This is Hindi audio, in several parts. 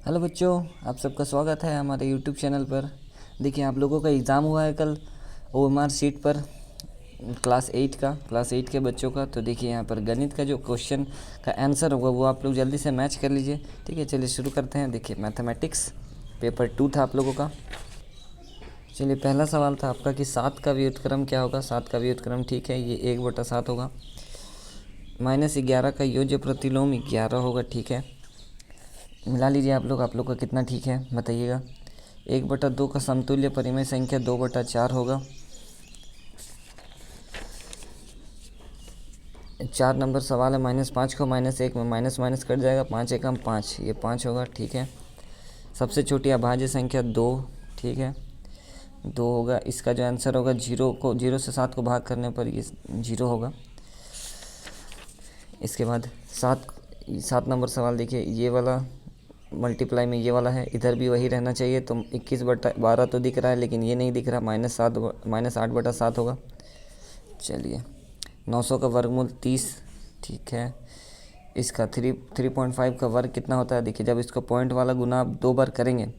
हेलो बच्चों, आप सबका स्वागत है हमारे यूट्यूब चैनल पर। देखिए, आप लोगों का एग्ज़ाम हुआ है कल ओएमआर शीट पर क्लास 8 के बच्चों का। तो देखिए, यहाँ पर गणित का जो क्वेश्चन का आंसर होगा वो आप लोग जल्दी से मैच कर लीजिए। ठीक है, चलिए शुरू करते हैं। देखिए, मैथमेटिक्स पेपर 2 था आप लोगों का। चलिए, पहला सवाल था आपका कि 7 का व्युत्क्रम क्या होगा। 7 का व्युत्क्रम, ठीक है, ये 1/7 होगा। -11 का योज्य प्रतिलोम 11 होगा। ठीक है, मिला लीजिए आप लोग का कितना ठीक है बताइएगा। 1/2 का समतुल्य परिमेय संख्या 2/4 होगा। 4 नंबर सवाल है। -5 को -1 में माइनस माइनस कट जाएगा। 5 एकम 5, ये 5 होगा। ठीक है, सबसे छोटी अभाज्य संख्या 2, ठीक है, 2 होगा। इसका जो आंसर होगा 0 से 7 को भाग करने पर ये 0 होगा। इसके बाद 7 नंबर सवाल देखिए, ये वाला मल्टीप्लाई में ये वाला है, इधर भी वही रहना चाहिए। तो 21/12 तो दिख रहा है, लेकिन ये नहीं दिख रहा। -8/7 होगा। चलिए, 900 का वर्गमूल 30, ठीक है। इसका 3.5 का वर्ग कितना होता है। देखिए, जब इसको पॉइंट वाला गुना आप 2 बार करेंगे,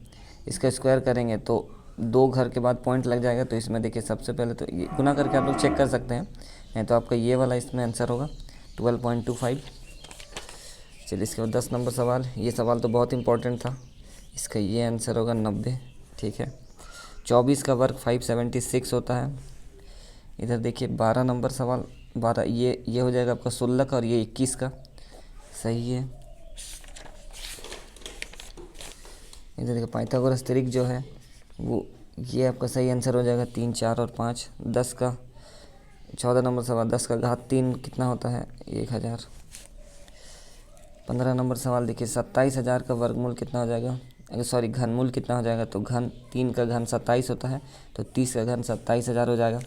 इसका स्क्वायर करेंगे तो 2 घर के बाद पॉइंट लग जाएगा। तो इसमें देखिए, सबसे पहले तो ये गुना करके आप लोग चेक कर सकते हैं, नहीं तो आपका ये वाला इसमें आंसर होगा 12.25। चलिए, इसके बाद 10 नंबर सवाल। ये सवाल तो बहुत इंपॉर्टेंट था। इसका ये आंसर होगा 90, ठीक है। 24 का वर्ग 576 होता है। इधर देखिए 12 नंबर सवाल, 12 ये हो जाएगा आपका 16 का, और ये 21 का, सही है। इधर देखिए पाइथागोरस त्रिक जो है वो ये आपका सही आंसर हो जाएगा 3, 4 और 5। 14 नंबर सवाल, 10 का घात 3 कितना होता है 1000। 15 नंबर सवाल देखिए, 27,000 का वर्गमूल कितना हो जाएगा, घनमूल कितना हो जाएगा। तो 3 का घन 27 होता है, तो 30 का घन 27,000 हो जाएगा।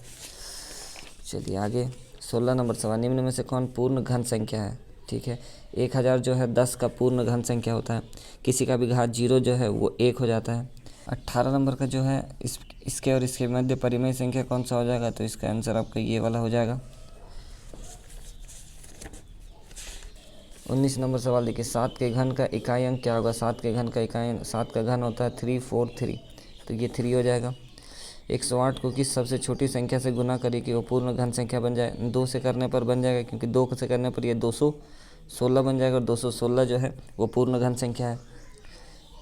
चलिए आगे, 16 नंबर सवाल, निम्न में से कौन पूर्ण घन संख्या है। ठीक है, 1000 जो है 10 का पूर्ण घन संख्या होता है। किसी का भी घात 0 जो है वो 1 हो जाता है। 18 नंबर का जो है इसके और इसके मध्य परिमेय संख्या कौन सा हो जाएगा। तो इसका आंसर आपका ये वाला हो जाएगा। 19 नंबर सवाल देखिए, 7 के घन का इकाई अंक क्या होगा। 7 के घन का इकाई, 7 का घन होता है 343, तो ये 3 हो जाएगा। 108 को किस सबसे छोटी संख्या से गुना करें कि वो पूर्ण घन संख्या बन जाए। 2 से करने पर बन जाएगा, क्योंकि 2 से करने पर ये 216 बन जाएगा, और 216 जो है वो पूर्ण घन संख्या है।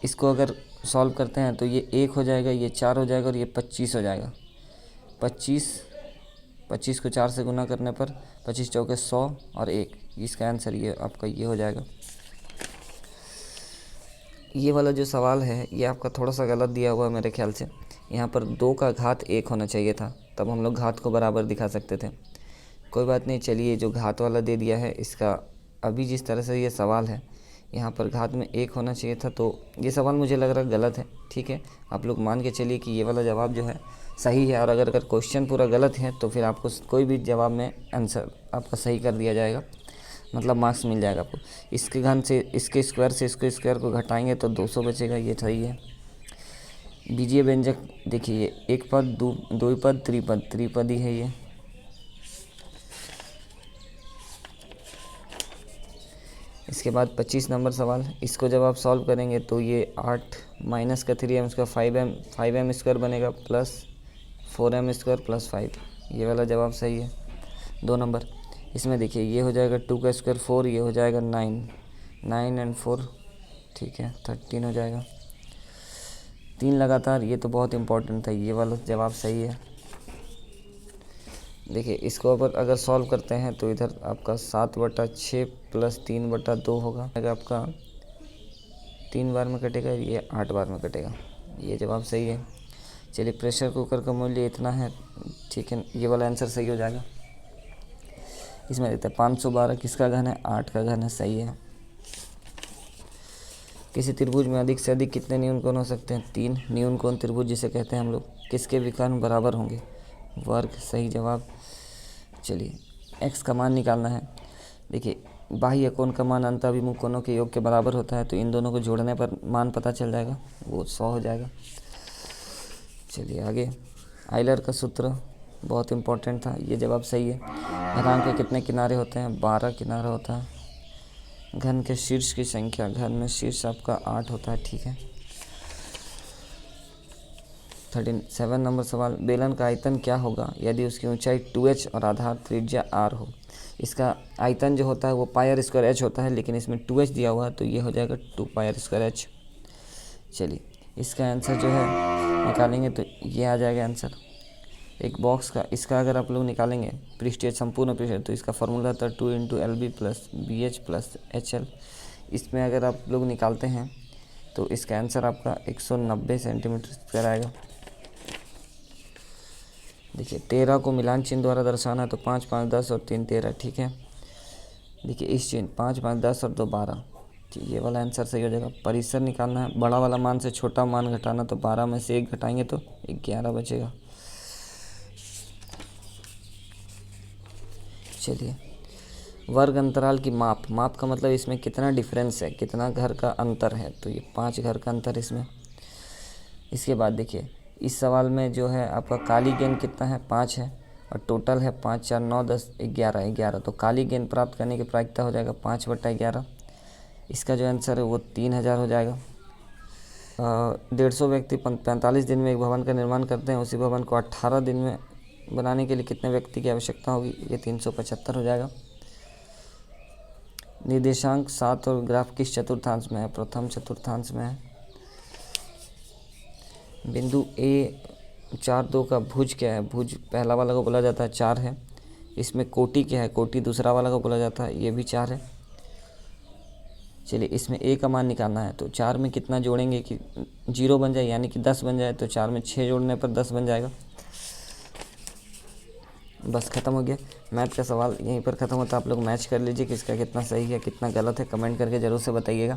इसको अगर सॉल्व करते हैं तो ये 1 हो जाएगा, ये 4 हो जाएगा, और ये 25 हो जाएगा। 25 को 4 से गुना करने पर 25 चौके 100 और 1, इसका आंसर ये आपका ये हो जाएगा। ये वाला जो सवाल है ये आपका थोड़ा सा गलत दिया हुआ है मेरे ख्याल से। यहाँ पर 2 का घात 1 होना चाहिए था, तब हम लोग घात को बराबर दिखा सकते थे। कोई बात नहीं, चलिए जो घात वाला दे दिया है इसका, अभी जिस तरह से ये सवाल है यहाँ पर घात में 1 होना चाहिए था, तो ये सवाल मुझे लग रहा है गलत है। ठीक है, आप लोग मान के चलिए कि ये वाला जवाब जो है सही है। और अगर क्वेश्चन पूरा गलत है तो फिर आपको कोई भी जवाब में आंसर आपका सही कर दिया जाएगा, मतलब मार्क्स मिल जाएगा आपको। इसके घन से इसके स्क्वायर से इसके स्क्वायर को घटाएंगे तो 200 बचेगा, ये सही है। बीजीय व्यंजक देखिए, एक पद, दो पद, त्रिपदी है ये। इसके बाद 25 नंबर सवाल, इसको जब आप सॉल्व करेंगे तो ये 8 माइनस का 3m इसका 5m स्क्वायर बनेगा, प्लस 4m स्क्वायर प्लस 5, ये वाला जवाब सही है। 2 नंबर, इसमें देखिए ये हो जाएगा 2 का स्क्वायर 4, ये हो जाएगा 9 एंड 4, ठीक है, 13 हो जाएगा। 3 लगातार, ये तो बहुत इंपॉर्टेंट था, ये वाला जवाब सही है। देखिए इसको अगर सॉल्व करते हैं तो इधर आपका 7/6 प्लस 3/2 होगा। अगर आपका 3 बार में कटेगा, ये 8 बार में कटेगा, ये जवाब सही है। चलिए, प्रेशर कुकर का मूल्य इतना है, ठीक है, ये वाला आंसर सही हो जाएगा। इसमें देते हैं 512 किसका घन है, 8 का घन है, सही है। किसी त्रिभुज में अधिक से अधिक कितने न्यून कोण हो सकते हैं, 3 न्यून कोण त्रिभुज जिसे कहते हैं हम लोग। किसके विकर्ण बराबर होंगे, वर्ग, सही जवाब। चलिए, x का मान निकालना है। देखिए, बाह्य कोण का मान अंतःभिमुख कोणों के योग के बराबर होता है, तो इन दोनों को जोड़ने पर मान पता चल जाएगा, वो 100 हो जाएगा। चलिए आगे, आइलर का सूत्र बहुत इंपॉर्टेंट था, ये जवाब सही है। घनांक के कितने किनारे होते हैं, 12 किनारा होता है। घन के शीर्ष की संख्या, घन में शीर्ष आपका 8 होता है, ठीक है। 37 नंबर सवाल, बेलन का आयतन क्या होगा यदि उसकी ऊंचाई 2h और आधार त्रिज्या r हो। इसका आयतन जो होता है वो पाई स्क्वायर h होता है, लेकिन इसमें 2h दिया हुआ है तो ये हो जाएगा 2 पाई स्क्वायर h। चलिए इसका आंसर जो है निकालेंगे तो ये आ जाएगा आंसर। एक बॉक्स का इसका अगर आप लोग निकालेंगे पृष्ठीय संपूर्ण पृष्ठ, तो इसका फॉर्मूला था 2 × LB + BH + HL। इसमें अगर आप लोग निकालते हैं तो इसका आंसर आपका 190 सेंटीमीटर स्क्वायर आएगा। देखिए 13 को मिलान चिन्ह द्वारा दर्शाना है तो 5 5 10 और 3 13, ठीक है। देखिए इस चिन्ह 5 5 10 और 2 12, ठीक, ये वाला आंसर सही हो जाएगा। परिसर निकालना है, बड़ा वाला मान से छोटा मान घटाना, तो 12 में से 1 घटाएंगे तो 11 बचेगा। चलिए वर्ग अंतराल की माप, माप का मतलब इसमें कितना डिफरेंस है, कितना घर का अंतर है, तो ये 5 घर का अंतर इसमें। इसके बाद देखिए इस सवाल में जो है आपका काली गेंद कितना है, 5 है, और टोटल है 5 4 9 10 11, तो काली गेंद प्राप्त करने की प्रायिकता हो जाएगा 5/11। इसका जो आंसर है वो 3000 हो जाएगा। 150 व्यक्ति 45 दिन में एक भवन का निर्माण करते हैं, उसी भवन को 18 दिन में बनाने के लिए कितने व्यक्ति की आवश्यकता होगी, ये 375 हो जाएगा। निर्देशांक 7 और ग्राफ किस चतुर्थांश में है, प्रथम चतुर्थांश में है। बिंदु A 4 2 का भुज क्या है, भुज पहला वाला को बोला जाता है 4 है। इसमें कोटि क्या है, कोटि दूसरा वाला को बोला जाता है, ये भी 4 है। चलिए इसमें A का मान निकालना है, तो 4 में कितना जोड़ेंगे कि 0 बन जाए, यानी कि 10 बन जाए, तो 4 में 6 जोड़ने पर 10 बन जाएगा। बस ख़त्म हो गया मैथ का सवाल, यहीं पर ख़त्म होता है। आप लोग मैच कर लीजिए किसका कितना सही है कितना गलत है, कमेंट करके ज़रूर से बताइएगा।